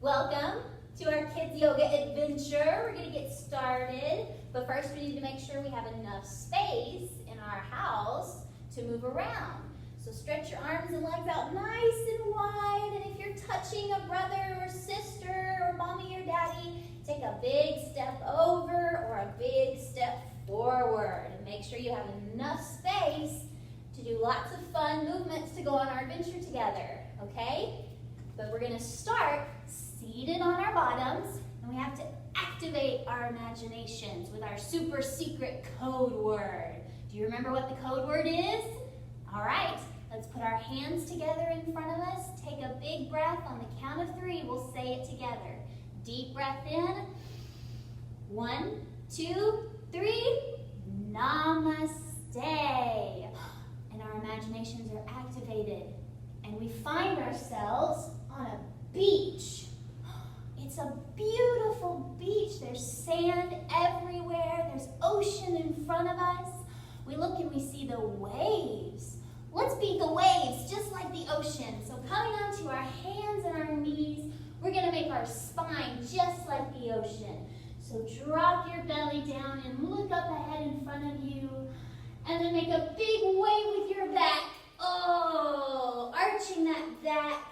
Welcome to our kids yoga adventure. We're going to get started, but first we need to make sure we have enough space in our house to move around. So stretch your arms and legs out nice and wide, and if you're touching a brother or sister or mommy or daddy, take a big step over or a big step forward, and make sure you have enough space to do lots of fun movements to go on our adventure together, okay? But we're going to start seated on our bottoms, and we have to activate our imaginations with our super secret code word. Do you remember what the code word is? All right, let's put our hands together in front of us. Take a big breath. On the count of 3, we'll say it together. Deep breath in. 1, 2, 3. Namaste. And our imaginations are activated, and we find ourselves on a beach. It's a beautiful beach. There's sand everywhere. There's ocean in front of us. We look and we see the waves. Let's beat the waves just like the ocean. So coming onto our hands and our knees, we're going to make our spine just like the ocean. So drop your belly down and look up ahead in front of you. And then make a big wave with your back. Oh, arching that back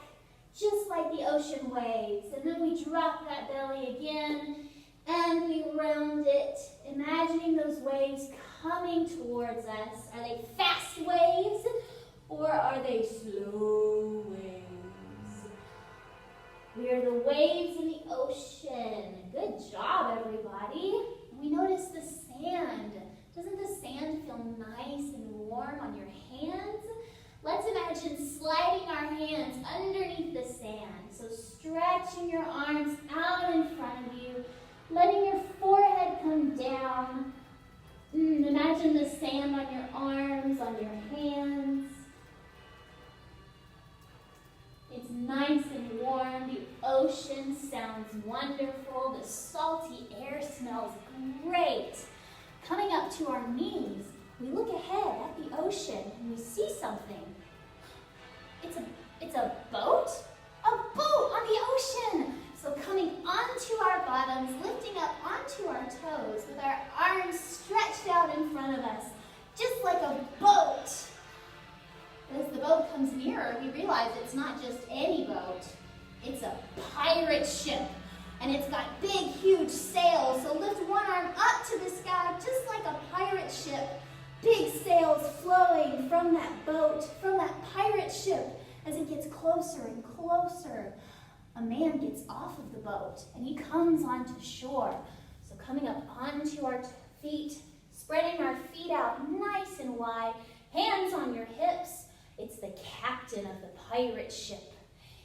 just like the ocean waves. And then we drop that belly again and we round it, imagining those waves coming towards us. Are they fast waves or are they slow waves? We are the waves in the ocean. Good job, everybody. We notice the sand. Doesn't the sand feel nice and warm on your hands? Let's imagine sliding our hands underneath the sand. So stretching your arms out in front of you, letting your forehead come down. Imagine the sand on your arms, on your hands. It's nice and warm. The ocean sounds wonderful. The salty air smells great. Coming up to our knees, we look ahead at the ocean and we see something. It's a boat? A boat on the ocean! So coming onto our bottoms, lifting up onto our toes with our arms stretched out in front of us, just like a boat. As the boat comes nearer, we realize it's not just any boat. It's a pirate ship, and it's got big, huge sails. So lift one arm up to the sky, just like a pirate ship. Big sails flowing from that boat, from that pirate ship. As it gets closer and closer, a man gets off of the boat and he comes onto shore. So coming up onto our feet, spreading our feet out nice and wide, hands on your hips. It's the captain of the pirate ship.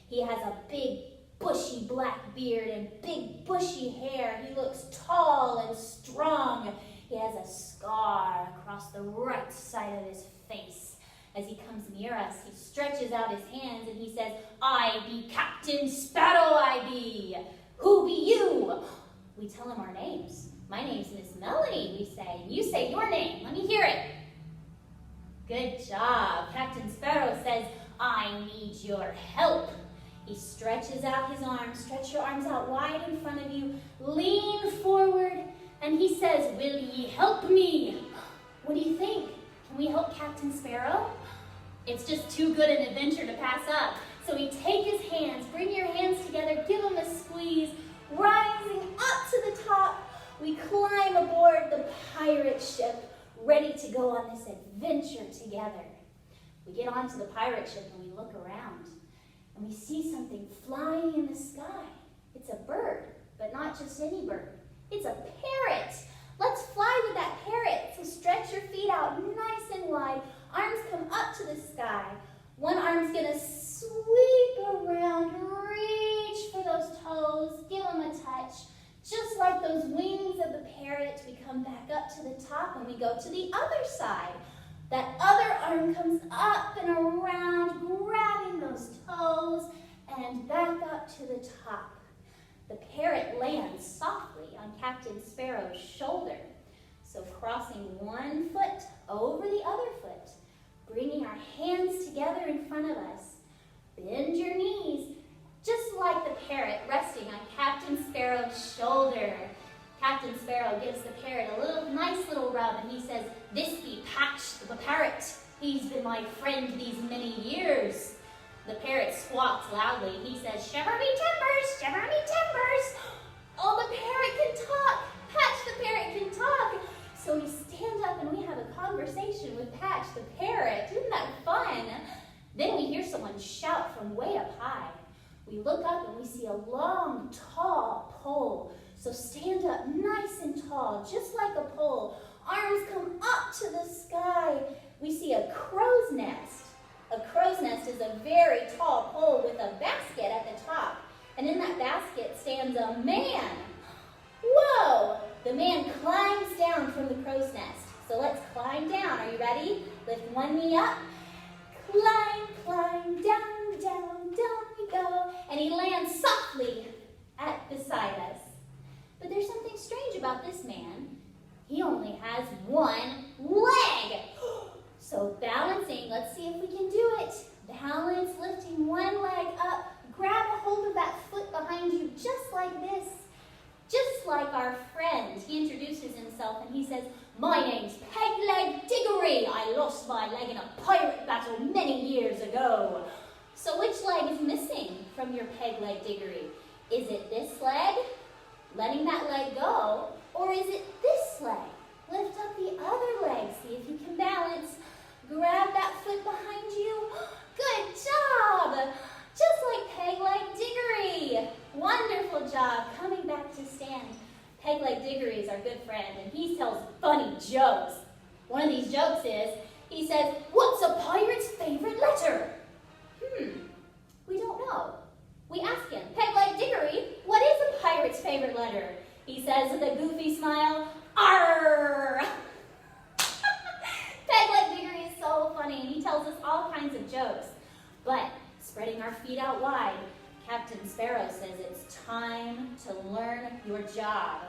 He has a big bushy black beard and big bushy hair. He looks tall and strong. He has a scar across the right side of his face. As he comes near us, he stretches out his hands and he says, "I be Captain Sparrow, I be. Who be you?" We tell him our names. "My name's Miss Melanie," we say. "You say your name. Let me hear it." Good job. Captain Sparrow says, "I need your help." He stretches out his arms. Stretch your arms out wide in front of you. Lean forward. And he says, "Will ye help me?" What do you think? Can we help Captain Sparrow? It's just too good an adventure to pass up. So we take his hands, bring your hands together, give him a squeeze. Rising up to the top, we climb aboard the pirate ship, ready to go on this adventure together. We get onto the pirate ship and we look around, and we see something flying in the sky. It's a bird, but not just any bird. It's a parrot. Let's fly with that parrot. So stretch your feet out nice and wide. Arms come up to the sky. One arm's gonna sweep around, reach for those toes, give them a touch. Just like those wings of the parrot, we come back up to the top and we go to the other side. That other arm comes up and around, grabbing those toes and back up to the top. The parrot lands softly on Captain Sparrow's shoulder. So crossing one foot over the other foot, bringing our hands together in front of us. Bend your knees, just like the parrot resting Captain Sparrow gives the parrot a nice little rub, and he says, "This be Patch the parrot. He's been my friend these many years." The parrot squawks loudly. He says, "Shiver me timbers, shiver me timbers." Oh, the parrot can talk. Patch the parrot can talk. So we stand up and we have a conversation with Patch the parrot. Isn't that fun? Then we hear someone shout from way up high. We look up and we see a long, tall pole. So stand up nice and tall, just like a pole. Arms come up to the sky. We see a crow's nest. A crow's nest is a very tall pole with a basket at the top. And in that basket stands a man. Whoa! The man climbs down from the crow's nest. So let's climb down. Are you ready? Lift one knee up. Climb, climb, down, down, down we go. And he lands softly beside us. But there's something strange about this man. He only has one leg. So balancing, let's see if we can do it. Balance, lifting one leg up. Grab a hold of that foot behind you just like this. Just like our friend. He introduces himself and he says, "My name's Pegleg Diggory. I lost my leg in a pirate battle many years ago." So which leg is missing from your Pegleg Diggory? Is it this leg? Letting that leg go? Or is it this leg? Lift up the other leg. See if you can balance. Grab that foot behind you. Good job! Just like Pegleg Diggory. Wonderful job. Coming back to stand. Pegleg Diggory is our good friend, and he tells funny jokes. One of these jokes is, he says, "What's a pirate's favorite letter?" We don't know. We ask him, "Pegleg Diggory, what is a pirate's favorite letter?" He says with a goofy smile, "Arr!" Pegleg Diggory is so funny, and he tells us all kinds of jokes. But spreading our feet out wide, Captain Sparrow says it's time to learn your job.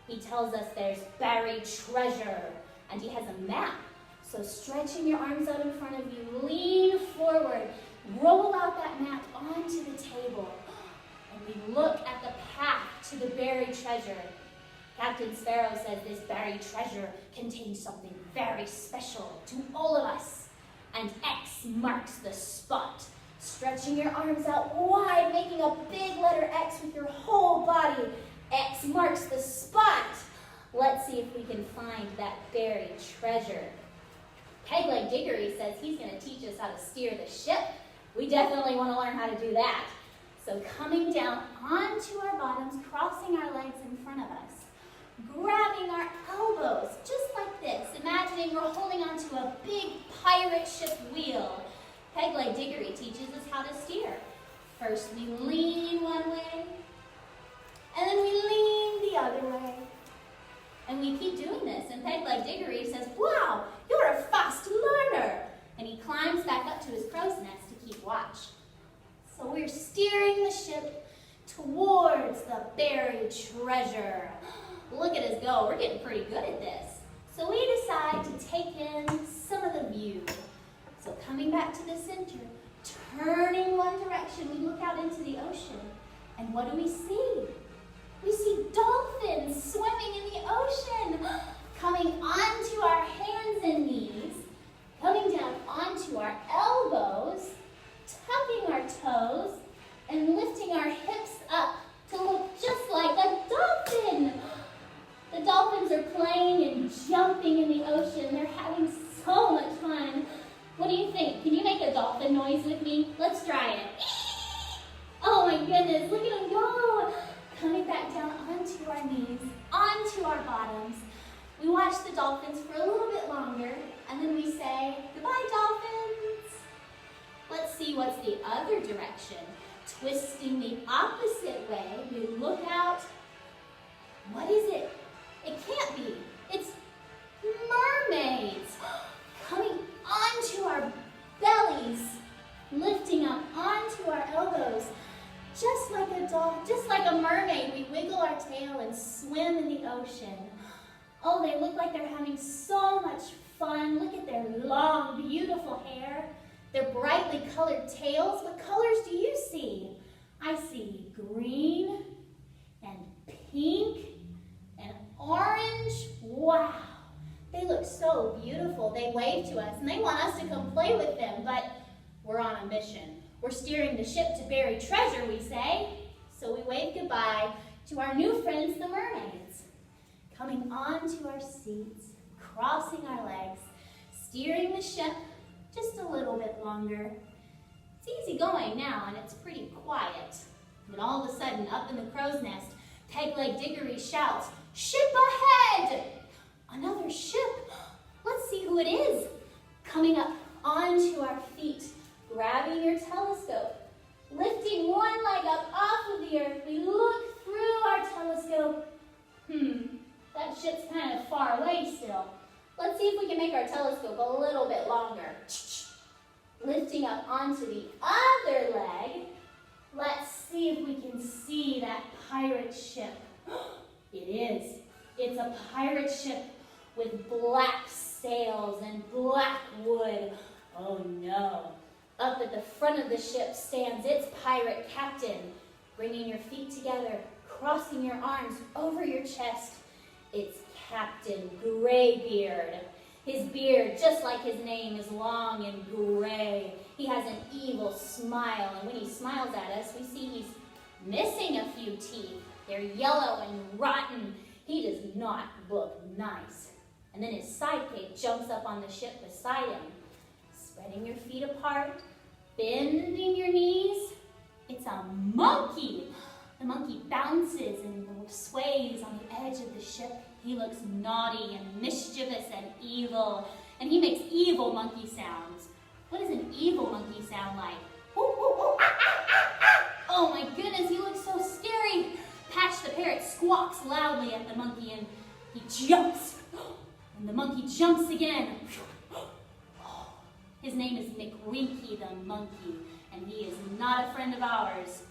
He tells us there's buried treasure, and he has a map. So stretching your arms out in front of you, lean forward, roll out that map onto the table, and we look at the path to the buried treasure. Captain Sparrow says this buried treasure contains something very special to all of us, and X marks the spot. Stretching your arms out wide, making a big letter X with your whole body. X marks the spot. Let's see if we can find that buried treasure. Pegleg Diggory says he's going to teach us how to steer the ship. We definitely want to learn how to do that. So coming down onto our bottoms, crossing our legs in front of us, grabbing our elbows, just like this, imagining we're holding onto a big pirate ship wheel. Pegleg Diggory teaches us how to steer. First we lean one way, and then we lean the other way. And we keep doing this, and Pegleg Diggory says, "Wow, you're a fast learner." And he climbs back up to his crow's nest to keep watch. So we're steering the ship towards the buried treasure. Look at us go, we're getting pretty good at this. So we decide to take in some of the view. So coming back to the center, turning one direction, we look out into the ocean. And what do we see? We see dolphins swimming in the ocean, coming onto our hands and knees, coming down onto our elbows, tucking our toes, and lifting our hips up to look just like a dolphin. The dolphins are playing and jumping in the ocean. They're having so much fun. What do you think? Can you make a dolphin noise with me? Let's try it. Oh my goodness, look at them go. Coming back down onto our knees, onto our bottoms. We watch the dolphins for a little bit longer, and then we say, "Goodbye, dolphins." Let's see what's the other direction. Twisting the opposite way, we look out. What is it? It can't be. It's mermaids coming onto our bellies, lifting up onto our elbows. Just like a dog, just like a mermaid, we wiggle our tail and swim in the ocean. Oh, they look like they're having so much fun. Look at their long, beautiful hair, their brightly colored tails. What colors do you see? I see green and pink orange. Wow, they look so beautiful. They wave to us and they want us to come play with them, but we're on a mission. We're steering the ship to bury treasure, we say. So we wave goodbye to our new friends, the mermaids. Coming onto our seats, crossing our legs, steering the ship just a little bit longer. It's easy going now and it's pretty quiet. But all of a sudden, up in the crow's nest, Peg-Leg Diggory shouts, "Ship ahead!" Another ship. Let's see who it is. Coming up onto our feet, grabbing your telescope, lifting one leg up off of the earth. We look through our telescope. That ship's kind of far away still. Let's see if we can make our telescope a little bit longer. Lifting up onto the other leg. Let's see if we can see that pirate ship. It is. It's a pirate ship with black sails and black wood. Oh no. Up at the front of the ship stands its pirate captain, bringing your feet together, crossing your arms over your chest. It's Captain Graybeard. His beard, just like his name, is long and gray. He has an evil smile, and when he smiles at us, we see he's missing a few teeth. They're yellow and rotten. He does not look nice. And then his sidekick jumps up on the ship beside him, spreading your feet apart, bending your knees. It's a monkey. The monkey bounces and sways on the edge of the ship. He looks naughty and mischievous and evil, and he makes evil monkey sounds. What does an evil monkey sound like? Ooh, ooh, ooh, ah, ah, ah, ah. Oh my goodness, he looks so scary. Patch the parrot squawks loudly at the monkey and he jumps. And the monkey jumps again. His name is McWinky the monkey, and he is not a friend of ours.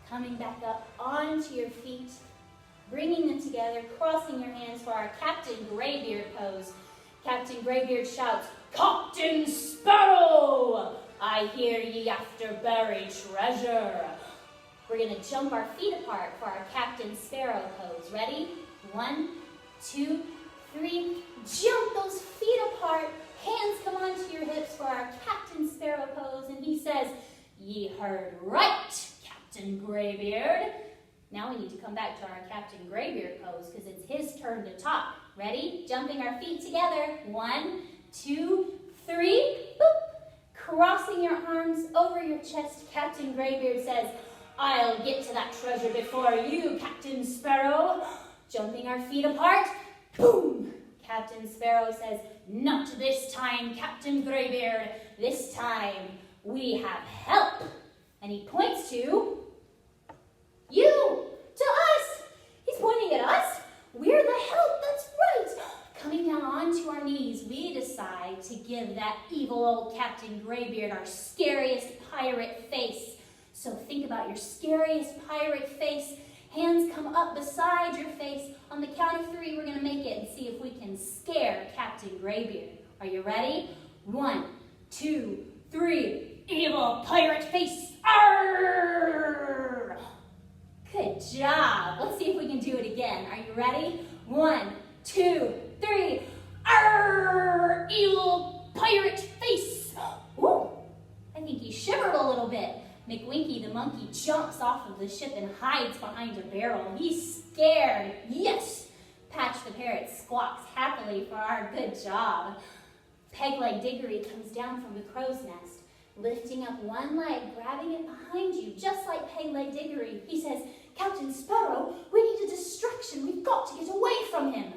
Coming back up onto your feet, bringing them together, crossing your hands for our Captain Graybeard pose. Captain Graybeard shouts, "Captain Sparrow! I hear ye after buried treasure." We're going to jump our feet apart for our Captain Sparrow pose. Ready? 1, 2, 3. Jump those feet apart. Hands come onto your hips for our Captain Sparrow pose. And he says, "Ye heard right, Captain Graybeard." Now we need to come back to our Captain Graybeard pose because it's his turn to talk. Ready? Jumping our feet together. 1, 2, 3. Boop. Crossing your arms over your chest, Captain Graybeard says, "I'll get to that treasure before you, Captain Sparrow." Jumping our feet apart. Boom! Captain Sparrow says, "Not this time, Captain Graybeard. This time we have help." And he points to you, to us. He's pointing at us. We're the help, that's right. Coming down onto our knees, we decide to give that evil old Captain Graybeard our scariest pirate face. So think about your scariest pirate face. Hands come up beside your face. On the count of 3, we're going to make it and see if we can scare Captain Graybeard. Are you ready? 1, 2, 3. Evil pirate face. Arrgh! Good job. Let's see if we can do it again. Are you ready? 1, 2, 3. Arrgh! Evil pirate face. Ooh, I think he shivered a little bit. McWinky the monkey jumps off of the ship and hides behind a barrel. He's scared. Yes! Patch the parrot squawks happily for our good job. Peg-Leg Diggory comes down from the crow's nest, lifting up one leg, grabbing it behind you, just like Peg-Leg Diggory. He says, "Captain Sparrow, we need a distraction. We've got to get away from him."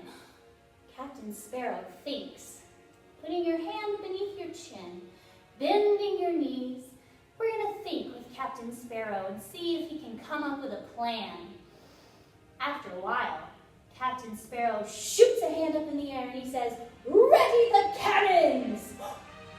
Captain Sparrow thinks, putting your hand beneath your chin, bending your knees. We're going to think with Captain Sparrow and see if he can come up with a plan. After a while, Captain Sparrow shoots a hand up in the air and he says, "Ready the cannons!"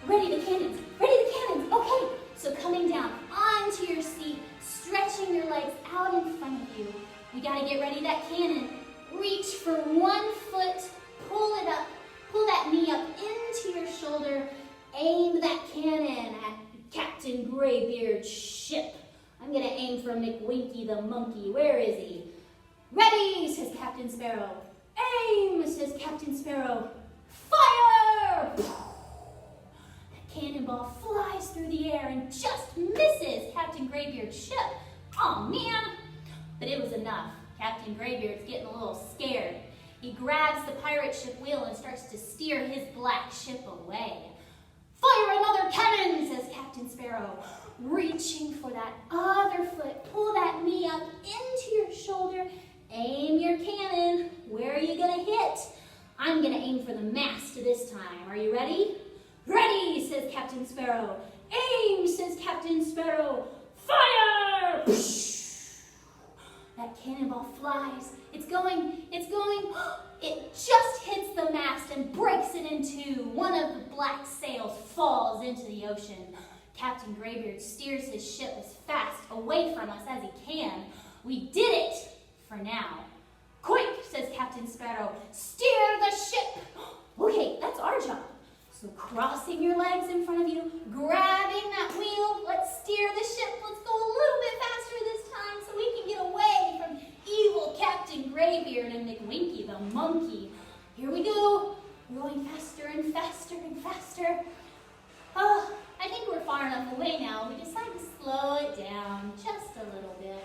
Ready the cannons! Ready the cannons! Okay, so coming down onto your seat, stretching your legs out in front of you. We got to get ready that cannon. Reach for one foot, pull it up, pull that knee up into your shoulder, aim that cannon at Captain Graybeard's ship. I'm going to aim for McWinky the monkey. Where is he? "Ready," says Captain Sparrow. Aim, says Captain Sparrow. Fire! The cannonball flies through the air and just misses Captain Graybeard's ship. Oh man! But it was enough. Captain Graybeard's getting a little scared. He grabs the pirate ship wheel and starts to steer his black ship away. Fire another cannon, says Captain Sparrow. Reaching for that other foot, pull that knee up into your shoulder, aim your cannon. Where are you gonna hit? I'm gonna aim for the mast this time. Are you ready? Ready, says Captain Sparrow. Aim, says Captain Sparrow. Fire! That cannonball flies. It's going. It just hits the mast and breaks it in two. One of the black sails falls into the ocean. Captain Graybeard steers his ship as fast away from us as he can. We did it for now. Quick, says Captain Sparrow, steer the ship. Okay, that's our job. So crossing your legs in front of you, grabbing that wheel, let's steer the ship. Let's go a little bit faster this time so we can get away from evil Captain Graybeard and McWinky the monkey. Here we go. We're going faster and faster and faster. Oh, I think we're far enough away now. We decide to slow it down just a little bit.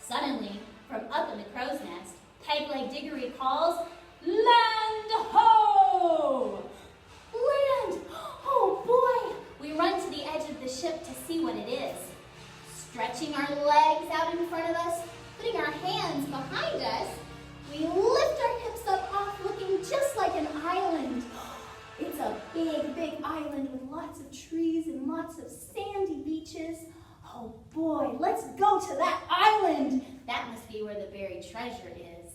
Suddenly, from up in the crow's nest, Peg-Leg Diggory calls, "Land ho!" Land! Oh boy! We run to the edge of the ship to see what it is. Stretching our legs out in front of us, putting our hands behind us, we lift our hips up off looking just like an island. It's a big, big island with lots of trees and lots of sandy beaches. Oh boy, let's go to that island. That must be where the buried treasure is.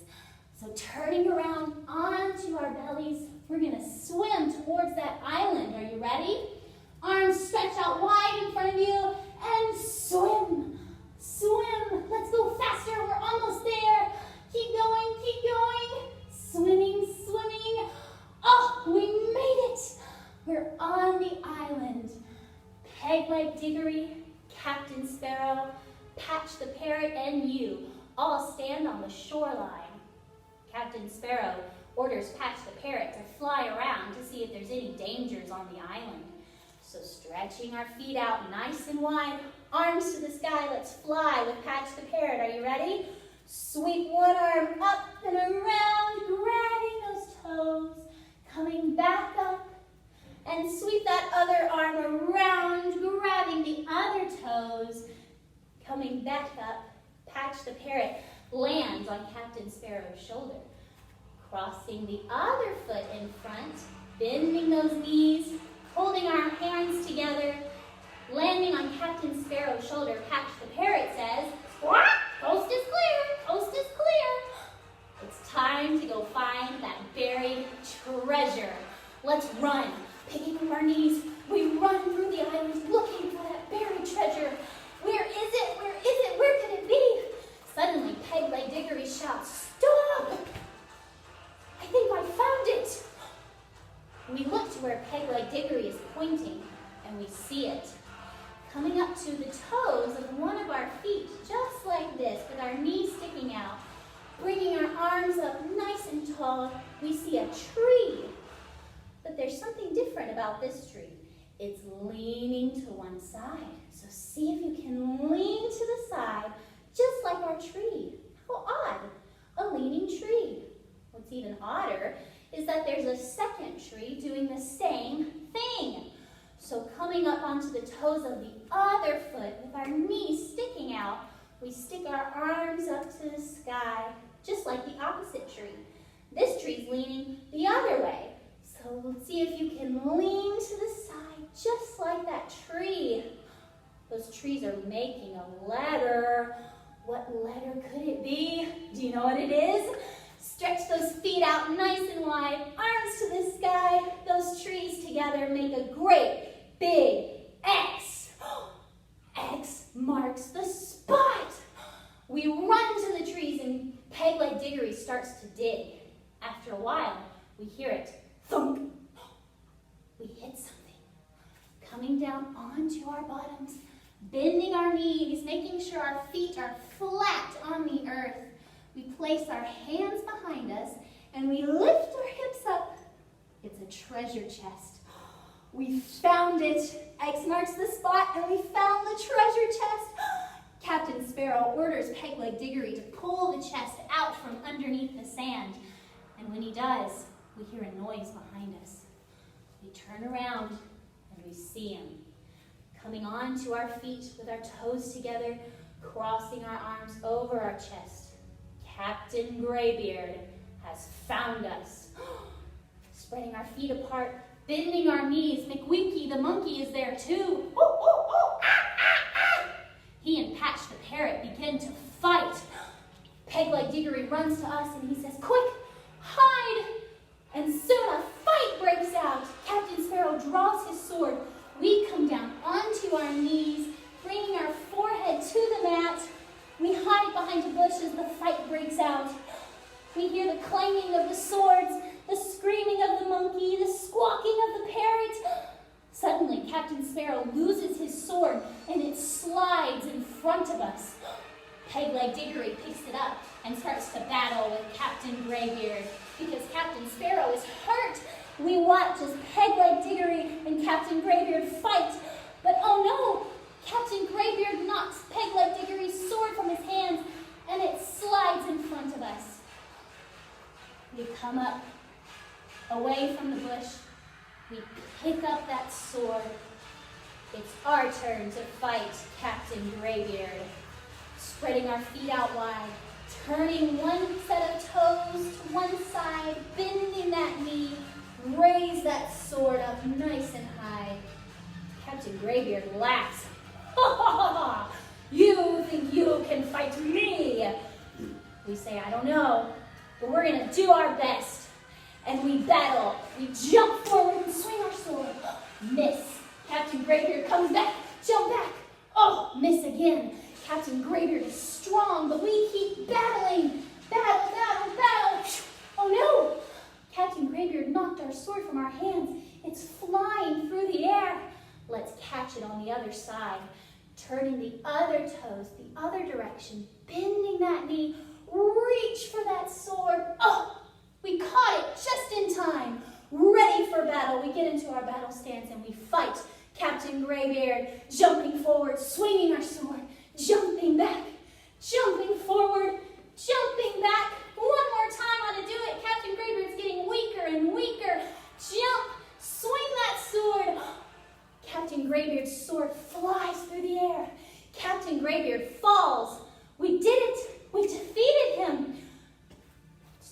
So turning around onto our bellies, we're gonna swim towards that island. Are you ready? Arms stretched out wide in front of you and swim. Swim. Let's go faster. We're almost there. Keep going, keep going. Swimming, swimming. Oh, we made it. We're on the island. Peg-Leg Diggory, Captain Sparrow, Patch the Parrot, and you all stand on the shoreline. Captain Sparrow orders Patch the Parrot to fly around to see if there's any dangers on the island. So stretching our feet out nice and wide, arms to the sky, let's fly with Patch the Parrot. Are you ready? Sweep one arm up and around, grabbing those toes, coming back up, and sweep that other arm around, grabbing the other toes, coming back up. Patch the Parrot lands on Captain Sparrow's shoulder. Crossing the other foot in front, bending those knees, holding our hands together, landing on Captain Sparrow's shoulder. Patch the Parrot says, "What? Coast is clear, coast is clear." It's time to go find that buried treasure. Let's run. Picking up our knees, we run through the island looking for that buried treasure. Where is it? Where is it? Where could it be? Suddenly, Peg-Leg Diggory shouts, "Stop! I think I found it." We look to where Peg-Leg Diggory is pointing, and we see it. Coming up to the toes of one of our feet, just like this, with our knees sticking out, bringing our arms up nice and tall, we see a tree. But there's something different about this tree. It's leaning to one side. So see if you can lean to the side, just like our tree. How odd, a leaning tree. What's even odder is that there's a second tree doing the same thing. So coming up onto the toes of the other foot with our knees sticking out, we stick our arms up to the sky, just like the opposite tree. This tree's leaning the other way. So let's see if you can lean to the side, just like that tree. Those trees are making a letter. What letter could it be? Do you know what it is? Stretch those feet out nice and wide, arms to the sky. Those trees together make a great big X. X marks the spot. We run to the trees and Peg-Leg Diggory starts to dig. After a while, we hear it thump. We hit something. Coming down onto our bottoms, bending our knees, making sure our feet are flat on the earth. We place our hands behind us and we lift our hips up, it's a treasure chest. We found it. X marks the spot and we found the treasure chest. Captain Sparrow orders Peg-Leg Diggory to pull the chest out from underneath the sand. And when he does, we hear a noise behind us. We turn around and we see him coming onto our feet with our toes together, crossing our arms over our chest. Captain Graybeard has found us. Spreading our feet apart, bending our knees. McWinky the monkey is there too. Ooh, ooh, ooh, ah, ah, ah. He and Patch the parrot begin to fight. Peg-Leg Diggory runs to us and he says, quick, hide! And soon a fight breaks out. Captain Sparrow draws his sword. We come down onto our knees, bringing our forehead to the mat. We hide behind a bush as the fight breaks out. We hear the clanging of the swords, the screaming of the monkey, the squawking of the parrot. Suddenly, Captain Sparrow loses his sword and it slides in front of us. Peg-Leg Diggory picks it up and starts to battle with Captain Graybeard because Captain Sparrow is hurt. We watch as Peg-Leg Diggory and Captain Graybeard fight, but oh no! Captain Graybeard knocks Peg-Leg Diggory's sword from his hands and it slides in front of us. We come up away from the bush. We pick up that sword. It's our turn to fight Captain Graybeard. Spreading our feet out wide, turning one set of toes to one side, bending that knee, raise that sword up nice and high. Captain Graybeard laughs. Ha ha ha ha! You think you can fight me? We say, I don't know, but we're gonna do our best. And we battle. We jump forward and swing our sword. Miss. Captain Graybeard comes back. Jump back. Oh, miss again. Captain Graybeard is strong, but we keep battling. Battle, battle, battle. Oh no! Captain Graybeard knocked our sword from our hands. It's flying through the air. Let's catch it on the other side. Turning the other toes the other direction, bending that knee, reach for that sword. Oh! We caught it just in time. Ready for battle, we get into our battle stance and we fight Captain Graybeard, jumping forward, swinging our sword, jumping back, jumping forward, jumping back. One more time on to do it. Captain Graybeard's getting weaker and weaker. Jump, swing that sword. Captain Graybeard's sword flies through the air. Captain Graybeard falls. We did it. We defeated him.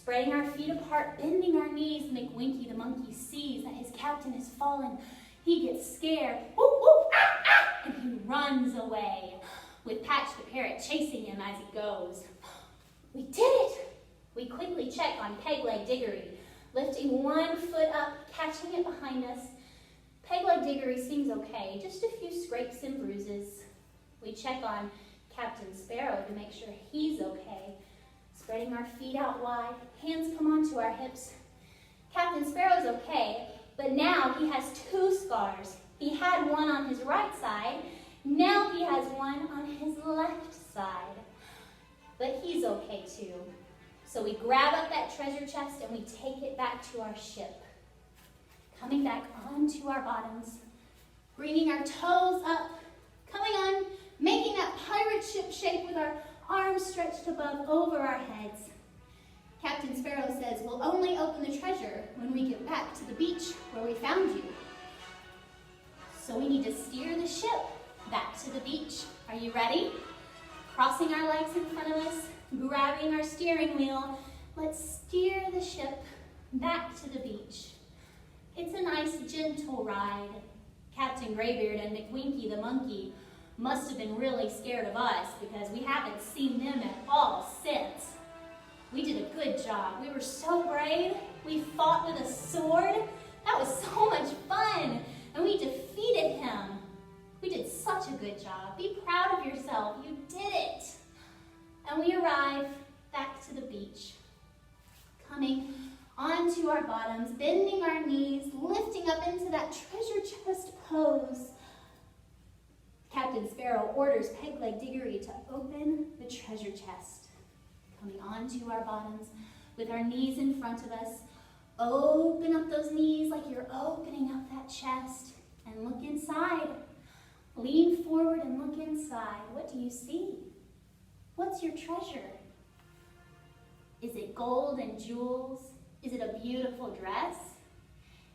Spreading our feet apart, bending our knees, McWinky the monkey sees that his captain has fallen. He gets scared, woo, woo, ah, ah, and he runs away, with Patch the parrot chasing him as he goes. We did it! We quickly check on Peg-Leg Diggory, lifting one foot up, catching it behind us. Peg-Leg Diggory seems okay, just a few scrapes and bruises. We check on Captain Sparrow to make sure he's okay. Spreading our feet out wide, hands come onto our hips. Captain Sparrow's okay, but now he has two scars. He had one on his right side, now he has one on his left side. But he's okay too. So we grab up that treasure chest and we take it back to our ship. Coming back onto our bottoms, bringing our toes up, coming on, making that pirate ship shape with our arms stretched above over our heads. Captain Sparrow says, we'll only open the treasure when we get back to the beach where we found you. So we need to steer the ship back to the beach. Are you ready? Crossing our legs in front of us, grabbing our steering wheel. Let's steer the ship back to the beach. It's a nice, gentle ride. Captain Graybeard and McWinky the monkey must have been really scared of us because we haven't seen them at all since. We did a good job. We were so brave. We fought with a sword. That was so much fun. And we defeated him. We did such a good job. Be proud of yourself. You did it. And we arrive back to the beach, coming onto our bottoms, bending our knees, lifting up into that treasure chest pose. Captain Sparrow orders Peg-Leg Diggory to open the treasure chest. Coming onto our bottoms with our knees in front of us. Open up those knees like you're opening up that chest and look inside. Lean forward and look inside. What do you see? What's your treasure? Is it gold and jewels? Is it a beautiful dress?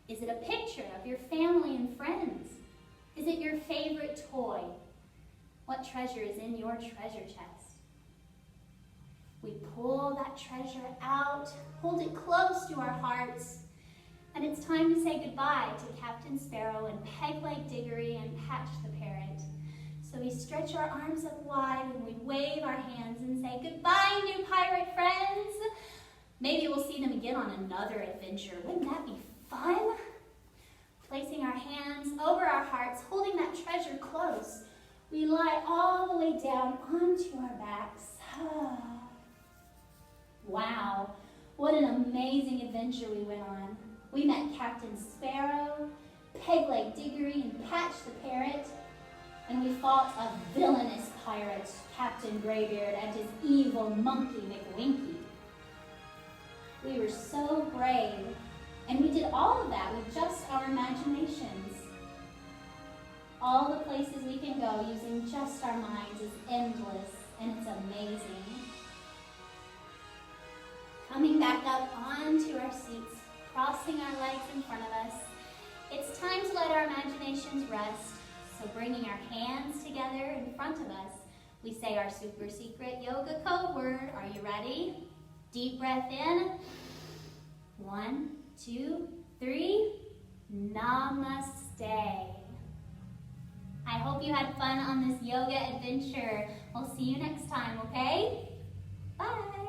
Is it a picture of your family and friends? Is it your favorite toy? What treasure is in your treasure chest? We pull that treasure out, hold it close to our hearts, and it's time to say goodbye to Captain Sparrow and Peg-Leg Diggory and Patch the Parrot. So we stretch our arms up wide and we wave our hands and say, goodbye, new pirate friends. Maybe we'll see them again on another adventure. Wouldn't that be fun? Placing our hands over our hearts, holding that treasure close, we lie all the way down onto our backs. Wow, what an amazing adventure we went on. We met Captain Sparrow, Peg-Leg Diggory, and Patch the Parrot, and we fought a villainous pirate, Captain Graybeard, and his evil monkey, McWinky. We were so brave, and we did all of that with just our imaginations. All the places we can go using just our minds is endless, and it's amazing. Coming back up onto our seats, crossing our legs in front of us, it's time to let our imaginations rest. So bringing our hands together in front of us, we say our super secret yoga code word. Are you ready? Deep breath in. 1, 2, 3. Namaste. I hope you had fun on this yoga adventure. We'll see you next time, okay? Bye.